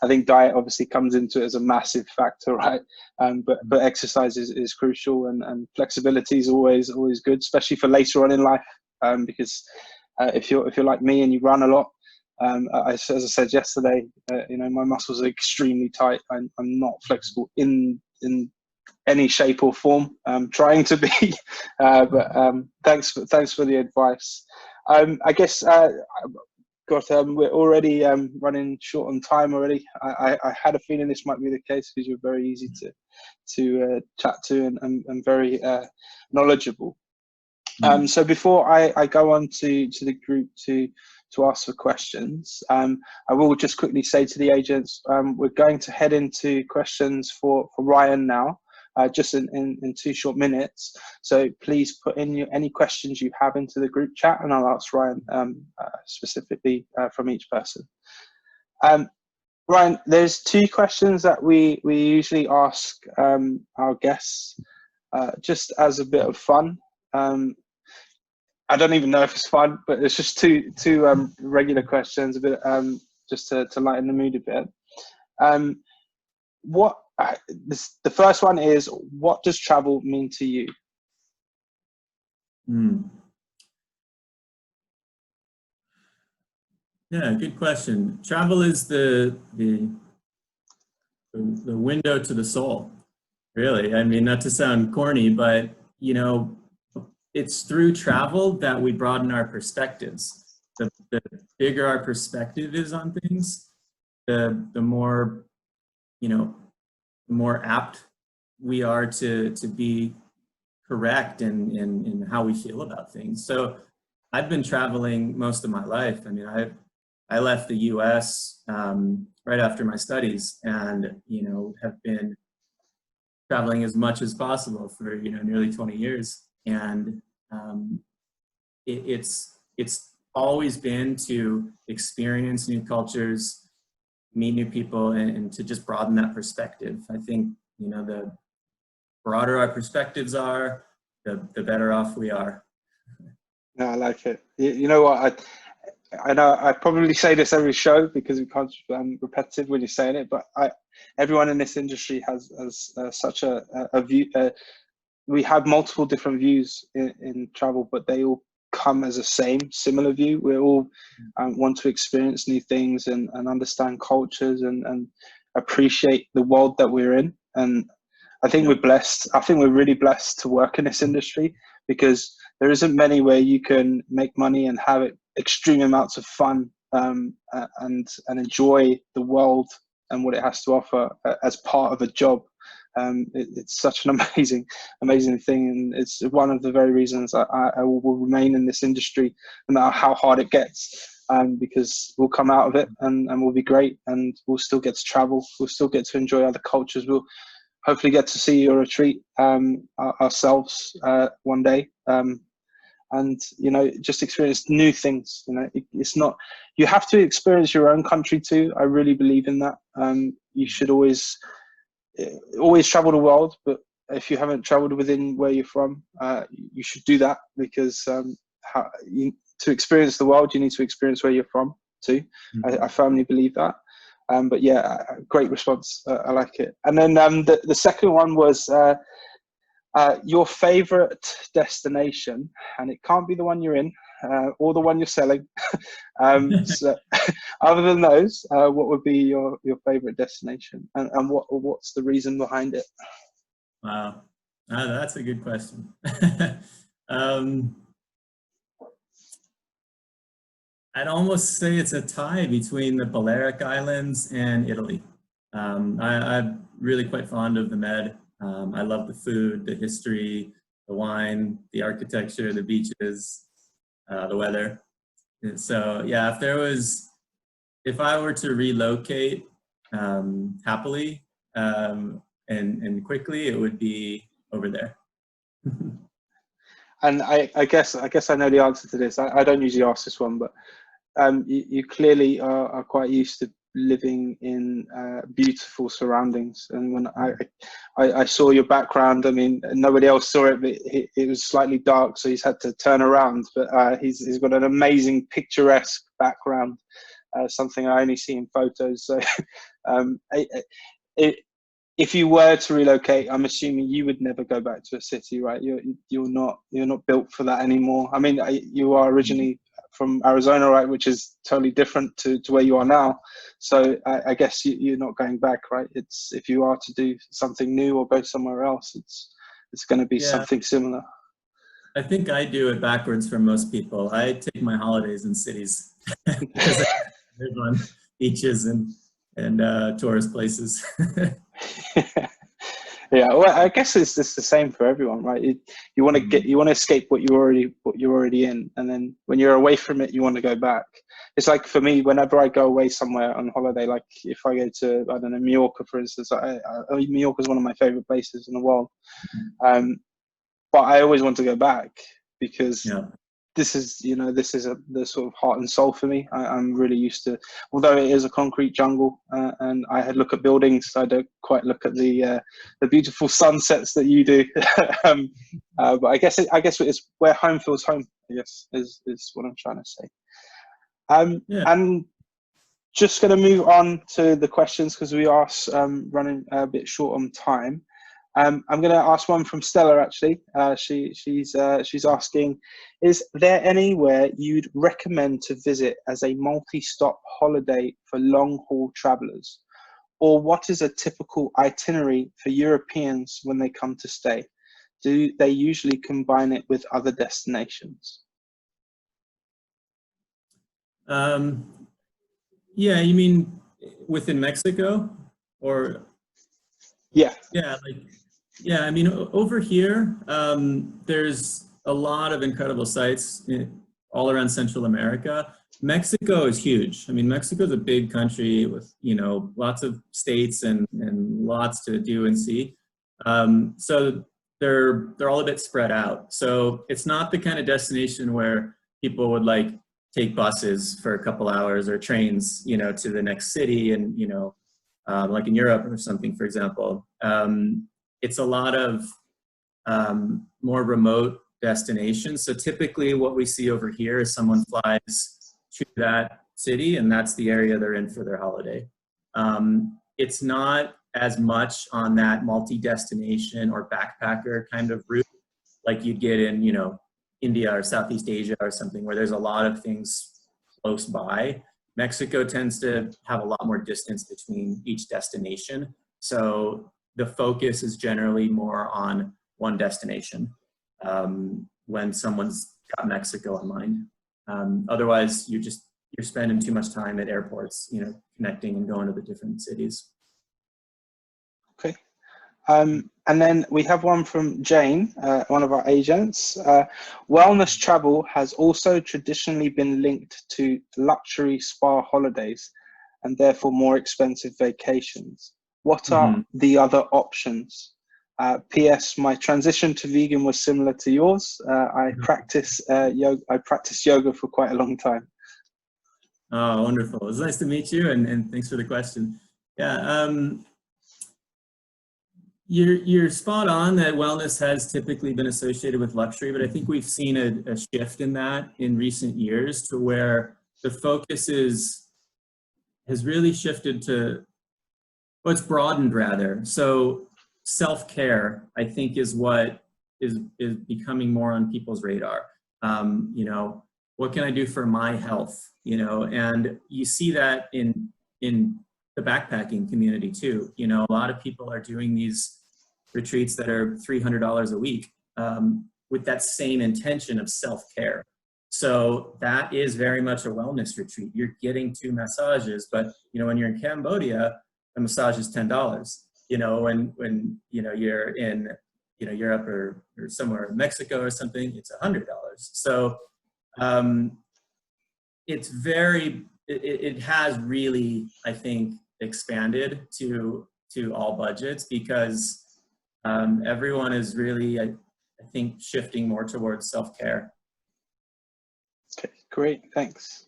I think diet obviously comes into it as a massive factor, right? But exercise is crucial, and flexibility is always good, especially for later on in life, because if you're like me and you run a lot, as I said yesterday, you know, my muscles are extremely tight. I'm not flexible in any shape or form. I'm trying to be, but thanks for the advice. I guess we're already running short on time already. I had a feeling this might be the case, because you're very easy to chat to, and very knowledgeable. So before I go on to the group to ask for questions, I will just quickly say to the agents, we're going to head into questions for Ryan now, just in 2 short minutes. So please put in any questions you have into the group chat, and I'll ask Ryan specifically from each person. Ryan, there's 2 questions that we usually ask our guests, just as a bit of fun. I don't even know if it's fun, but it's just two regular questions, a bit just to lighten the mood a bit. The first one is, what does travel mean to you? Yeah, good question. Travel is the window to the soul, really. I mean, not to sound corny, but, you know, it's through travel that we broaden our perspectives. The bigger our perspective is on things, the more, you know, the more apt we are to be correct in how we feel about things. So I've been traveling most of my life. I mean, I left the US right after my studies, and, you know, have been traveling as much as possible for, you know, nearly 20 years. And it's always been to experience new cultures, meet new people, and to just broaden that perspective. I think, you know, the broader our perspectives are, the better off we are. No, I like it. You know what? I know I probably say this every show because it becomes repetitive when you're saying it, but everyone in this industry has such a view. We have multiple different views in travel, but they all come as a similar view. We all want to experience new things and understand cultures and appreciate the world that we're in. And I think we're blessed. I think we're really blessed to work in this industry because there isn't many where you can make money and have extreme amounts of fun and enjoy the world and what it has to offer as part of a job. It's such an amazing thing, and it's one of the very reasons I will remain in this industry no matter how hard it gets, because we'll come out of it and we'll be great, and we'll still get to travel, we'll still get to enjoy other cultures, we'll hopefully get to see your retreat ourselves one day, and you know, just experience new things. You know, it's not, you have to experience your own country too. I really believe in that. You should always travel the world, but if you haven't traveled within where you're from, you should do that, because to experience the world, you need to experience where you're from too. I firmly believe that. But yeah, great response. I like it. And then the second one was your favorite destination, and it can't be the one you're in or the one you're selling. So other than those, what would be your favorite destination, and what's the reason behind it? Wow, that's a good question. I'd almost say it's a tie between the Balearic Islands and Italy. I'm really quite fond of the Med. I love the food, the history, the wine, the architecture, the beaches, the weather. And so yeah, if I were to relocate happily and quickly, it would be over there. And I guess I know the answer to this. I don't usually ask this one, but you clearly are quite used to living in beautiful surroundings. And when I saw your background, I mean, nobody else saw it, but it was slightly dark, so he's had to turn around. But he's got an amazing picturesque background, something I only see in photos. So if you were to relocate, I'm assuming you would never go back to a city, right? You're not built for that anymore. I mean, you are originally from Arizona, right, which is totally different to where you are now. So I guess you're not going back, right? It's, if you are to do something new or go somewhere else, it's going to be something similar. I think I do it backwards for most people. I take my holidays in cities because I live on beaches and tourist places. Yeah, well, I guess it's just the same for everyone, right? You want to escape what you're already in, and then when you're away from it, you want to go back. It's like for me, whenever I go away somewhere on holiday, like if I go to, I don't know, Mallorca, for instance. Mallorca is one of my favorite places in the world, but I always want to go back because this is the sort of heart and soul for me. I'm really used to, although it is a concrete jungle, and I look at buildings, I don't quite look at the beautiful sunsets that you do. But I guess it's where home feels home, I guess, is what I'm trying to say. And just going to move on to the questions because we are running a bit short on time. I'm going to ask one from Stella, actually. She's asking, is there anywhere you'd recommend to visit as a multi-stop holiday for long-haul travelers? Or what is a typical itinerary for Europeans when they come to stay? Do they usually combine it with other destinations? Yeah, you mean within Mexico or? Yeah. Yeah, yeah, I mean, over here, there's a lot of incredible sites all around Central America. Mexico is huge. I mean, Mexico is a big country with, lots of states and lots to do and see. So they're all a bit spread out. So it's not the kind of destination where people would like take buses for a couple hours or trains, to the next city and, like in Europe or something, for example. It's a lot of more remote destinations. So typically what we see over here is someone flies to that city and that's the area they're in for their holiday. It's not as much on that multi-destination or backpacker kind of route like you'd get in, India or Southeast Asia or something where there's a lot of things close by. Mexico tends to have a lot more distance between each destination. So the focus is generally more on one destination when someone's got Mexico in mind. Otherwise, you're spending too much time at airports, connecting and going to the different cities. Okay. And then we have one from Jane, one of our agents. Wellness travel has also traditionally been linked to luxury spa holidays and therefore more expensive vacations. What are the other options? P.S. My transition to vegan was similar to yours. I practice yoga for quite a long time. Oh, wonderful. It was nice to meet you and thanks for the question. Yeah. You're spot on that wellness has typically been associated with luxury, but I think we've seen a shift in that in recent years to where the focus has really shifted to, well, it's broadened rather. So self-care, I think, is what is becoming more on people's radar. What can I do for my health? And you see that in the backpacking community too. A lot of people are doing these retreats that are $300 a week with that same intention of self-care. So that is very much a wellness retreat. You're getting 2 massages, but when you're in Cambodia, a massage is $10. When you're in Europe or somewhere in Mexico or something, it's $100. So it has really, I think, expanded to all budgets because everyone is really, I think, shifting more towards self-care. Okay, great, thanks.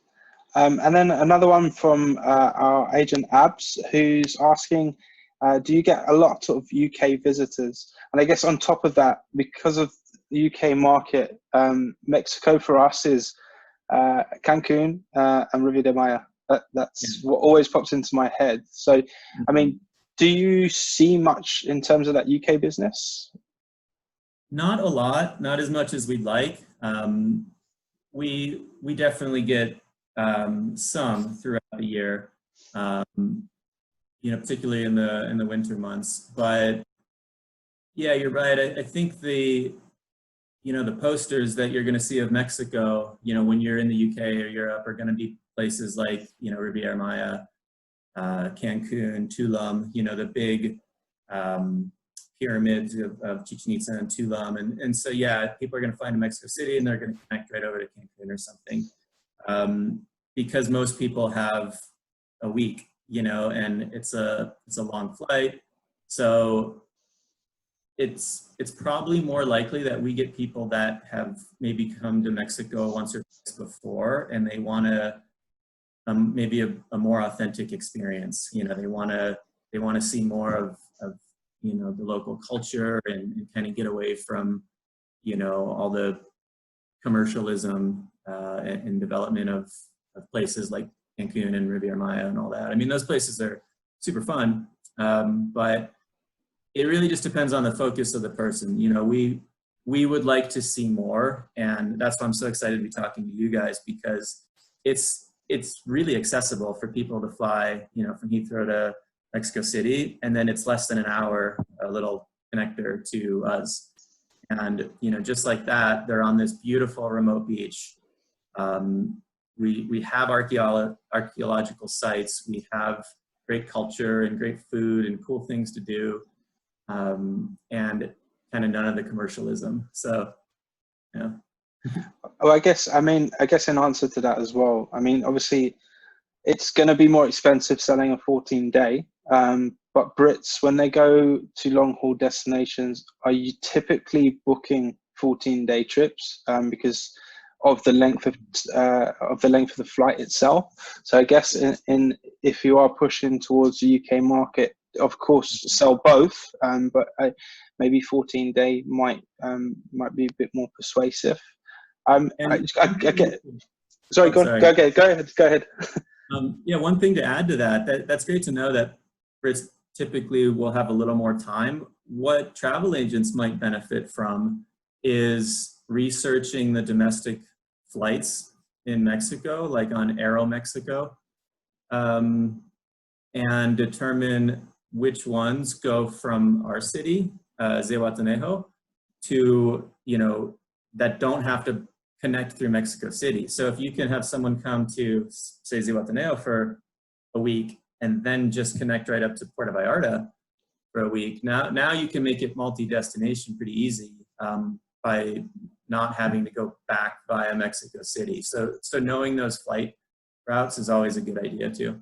And then another one from our agent Abs, who's asking, do you get a lot of UK visitors? And I guess on top of that, because of the UK market, Mexico for us is Cancun and Riviera Maya. That's what always pops into my head. So, I mean, do you see much in terms of that UK business? Not a lot, not as much as we'd like. We definitely get some throughout the year, particularly in the winter months. But yeah, you're right. I think the posters that you're going to see of Mexico, when you're in the UK or Europe, are going to be places like Riviera Maya, Cancun, Tulum, the big pyramids of Chichen Itza and Tulum. And so, yeah, people are going to find a Mexico City and they're going to connect right over to Cancun or something. Because most people have a week, and it's a long flight. So it's probably more likely that we get people that have maybe come to Mexico once or twice before and they want to maybe a more authentic experience. They want to see more of the local culture and kind of get away from all the commercialism and development of places like Cancun and Riviera Maya and all that. I mean, those places are super fun, but it really just depends on the focus of the person. We would like to see more, and that's why I'm so excited to be talking to you guys, because it's really accessible for people to fly, from Heathrow to Mexico City, and then it's less than an hour, a little connector to us. And just like that, they're on this beautiful remote beach. We have archaeological sites. We have great culture and great food and cool things to do. and kind of none of the commercialism. So, yeah. Well, I guess in answer to that as well, I mean, obviously it's going to be more expensive selling a 14-day, but Brits, when they go to long haul destinations, are you typically booking 14-day trips because of the length of the flight itself? So I guess in if you are pushing towards the UK market, of course sell both, but maybe 14-day might be a bit more persuasive. I get. Sorry, go ahead. Yeah, one thing to add to that's great to know that Brits typically will have a little more time. What travel agents might benefit from is researching the domestic flights in Mexico, like on Aeromexico, and determine which ones go from our city, Zihuatanejo, to, that don't have to connect through Mexico City. So if you can have someone come to, say, Zihuatanejo for a week and then just connect right up to Puerto Vallarta for a week, now you can make it multi-destination pretty easy by not having to go back via Mexico City. So knowing those flight routes is always a good idea too.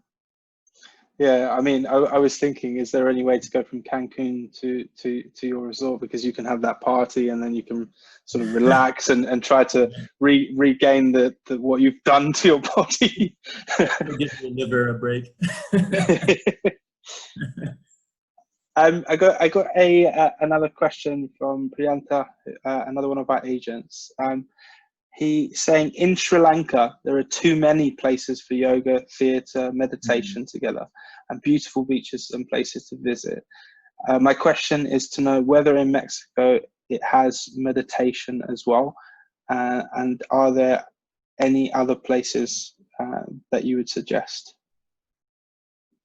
Yeah, I mean, I was thinking, is there any way to go from Cancun to your resort, because you can have that party and then you can sort of relax and try to regain the what you've done to your body. Give your liver a break. I got another question from Priyanta, another one of our agents. He's saying in Sri Lanka, there are too many places for yoga, theatre, meditation together, and beautiful beaches and places to visit. My question is to know whether in Mexico it has meditation as well, and are there any other places that you would suggest?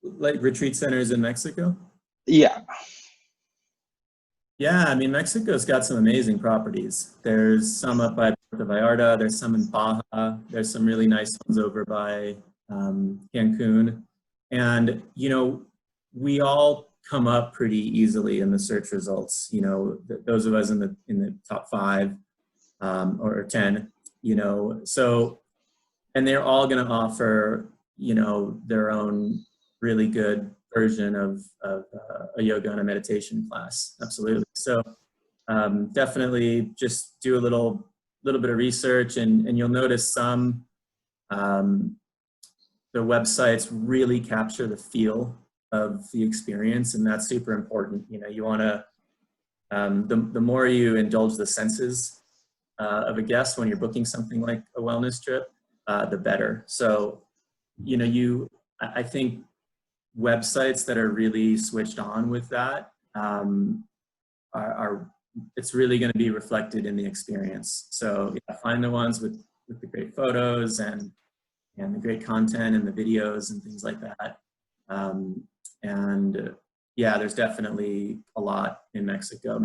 Like retreat centers in Mexico? Yeah. Yeah, I mean, Mexico's got some amazing properties. There's some up by Puerto Vallarta, there's some in Baja, there's some really nice ones over by Cancun. And, we all come up pretty easily in the search results. Those of us in the top 5 or 10, so, and they're all going to offer, their own really good version of a yoga and a meditation class. Absolutely. So definitely just do a little bit of research, and you'll notice some the websites really capture the feel of the experience, and that's super important. You want to the more you indulge the senses of a guest when you're booking something like a wellness trip, the better. So I think websites that are really switched on with that are it's really going to be reflected in the experience. So find the ones with the great photos and the great content and the videos and things like that. There's definitely a lot in Mexico.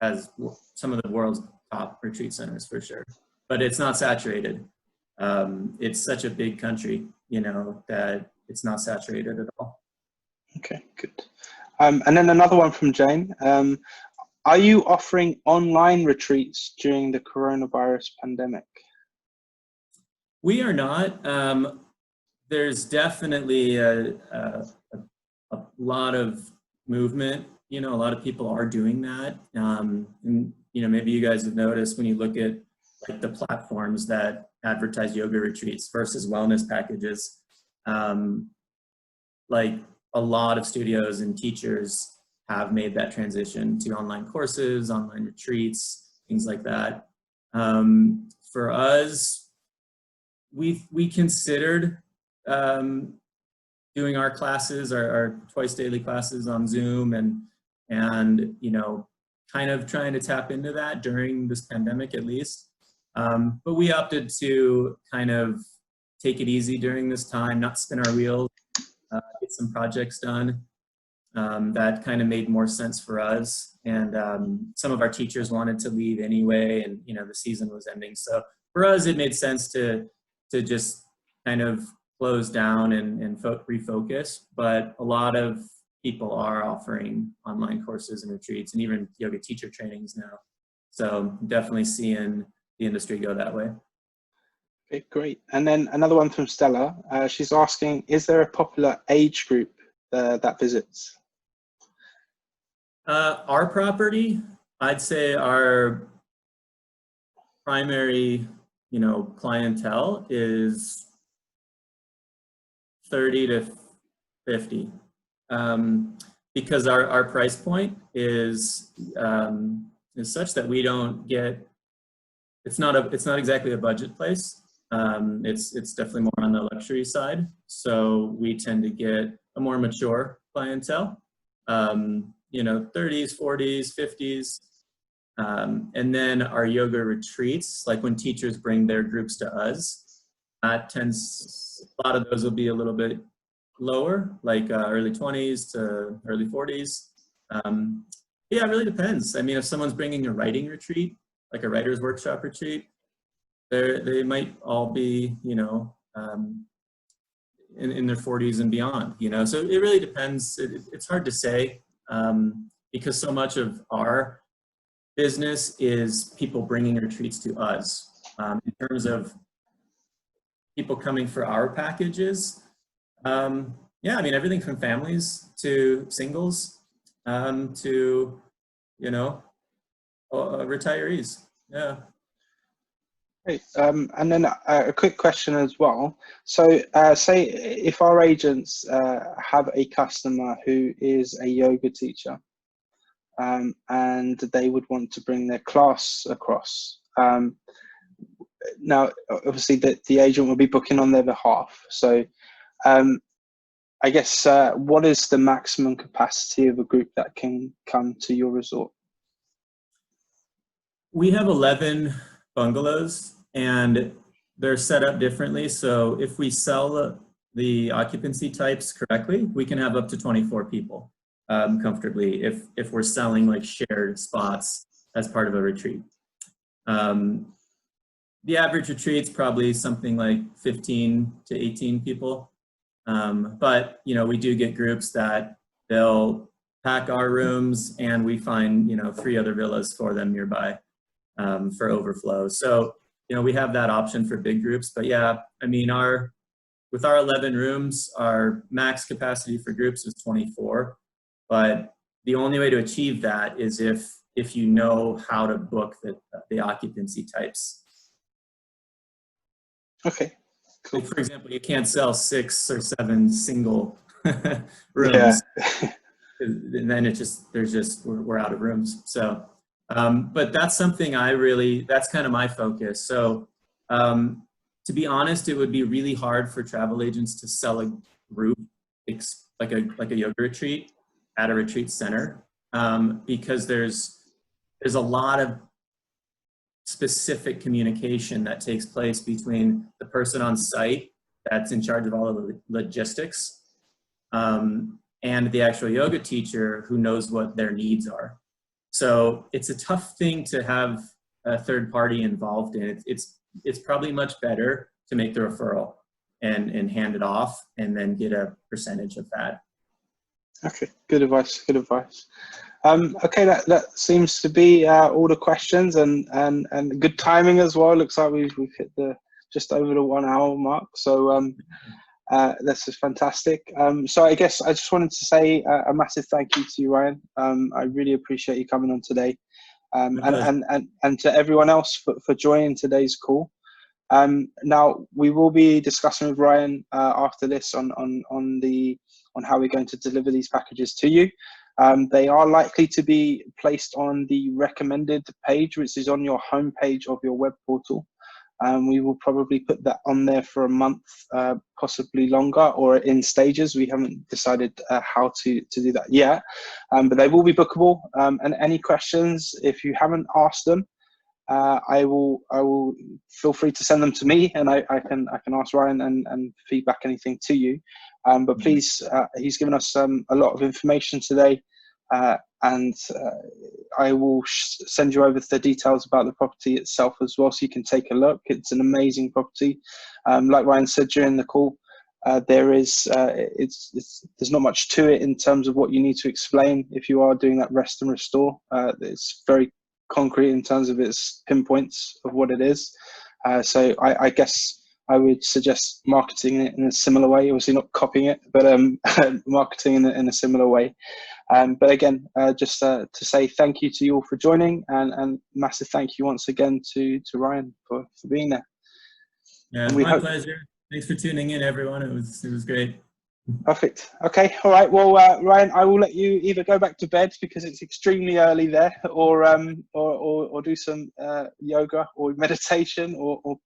Has some of the world's top retreat centers for sure, but it's not saturated. It's such a big country, that it's not saturated at all. Okay, good. And then another one from Jane. Are you offering online retreats during the coronavirus pandemic? We are not. There's definitely a lot of movement. A lot of people are doing that. And maybe you guys have noticed when you look at like the platforms that advertise yoga retreats versus wellness packages, like a lot of studios and teachers have made that transition to online courses, online retreats, things like that. For us, we considered doing our classes, our twice daily classes on Zoom, and kind of trying to tap into that during this pandemic at least. But we opted to kind of take it easy during this time, not spin our wheels, get some projects done that kind of made more sense for us. And some of our teachers wanted to leave anyway, and the season was ending. So for us, it made sense to just kind of close down and refocus. But a lot of people are offering online courses and retreats and even yoga teacher trainings now. So definitely seeing the industry go that way. Okay, great. And then another one from Stella. She's asking, is there a popular age group that visits? Our property, I'd say our primary, clientele is 30 to 50, because our price point is such that we don't get. It's not exactly a budget place. It's definitely more on the luxury side. So we tend to get a more mature clientele, 30s, 40s, 50s. And then our yoga retreats, like when teachers bring their groups to us, a lot of those will be a little bit lower, like early 20s to early 40s. Yeah, it really depends. I mean, if someone's bringing a writing retreat, like a writer's workshop retreat, they might all be, in their 40s and beyond, So it really depends. It's hard to say, because so much of our business is people bringing retreats to us. In terms of people coming for our packages, yeah, I mean, everything from families to singles, to, retirees. Yeah. Great. And then a quick question as well. So say if our agents have a customer who is a yoga teacher, and they would want to bring their class across. Now, obviously, the agent will be booking on their behalf. So I guess what is the maximum capacity of a group that can come to your resort? We have 11 bungalows, and they're set up differently. So if we sell the occupancy types correctly, we can have up to 24 people comfortably if we're selling like shared spots as part of a retreat. The average retreat's probably something like 15 to 18 people. But, we do get groups that they'll pack our rooms and we find, 3 other villas for them nearby for overflow. So, we have that option for big groups. But yeah, I mean, with our 11 rooms, our max capacity for groups is 24. But the only way to achieve that is if you know how to book the occupancy types. Okay, cool. Like, for example, you can't sell 6 or 7 single rooms. Yeah. And then we're out of rooms. So, but that's something that's kind of my focus. So, to be honest, it would be really hard for travel agents to sell a group like a yoga retreat at a retreat center, because there's a lot of specific communication that takes place between the person on site that's in charge of all of the logistics, and the actual yoga teacher who knows what their needs are. So it's a tough thing to have a third party involved in. It's probably much better to make the referral and hand it off and then get a percentage of that. Okay, good advice. Good advice. Okay, that seems to be all the questions, and good timing as well. Looks like we've hit just over the 1 hour mark. So this is fantastic. So I guess I just wanted to say a massive thank you to you, Ryan. I really appreciate you coming on today, and to everyone else for joining today's call. Now we will be discussing with Ryan after this on how we're going to deliver these packages to you. They are likely to be placed on the recommended page, which is on your homepage of your web portal. We will probably put that on there for a month, possibly longer, or in stages. We haven't decided how to do that yet, but they will be bookable. And any questions, if you haven't asked them, I will feel free to send them to me, and I can ask Ryan and feedback anything to you. But please, he's given us a lot of information today, and I will send you over the details about the property itself as well, so you can take a look. It's an amazing property. Like Ryan said during the call, there's not much to it in terms of what you need to explain if you are doing that rest and restore. It's very concrete in terms of its pinpoints of what it is. So I guess I would suggest marketing it in a similar way, obviously not copying it, but marketing in a similar way. But again, just to say thank you to you all for joining, and massive thank you once again to Ryan for being there. Yeah, it was my pleasure. Thanks for tuning in, everyone. It was great. Perfect. Okay. All right. Well, Ryan, I will let you either go back to bed because it's extremely early there, or do some yoga or meditation, or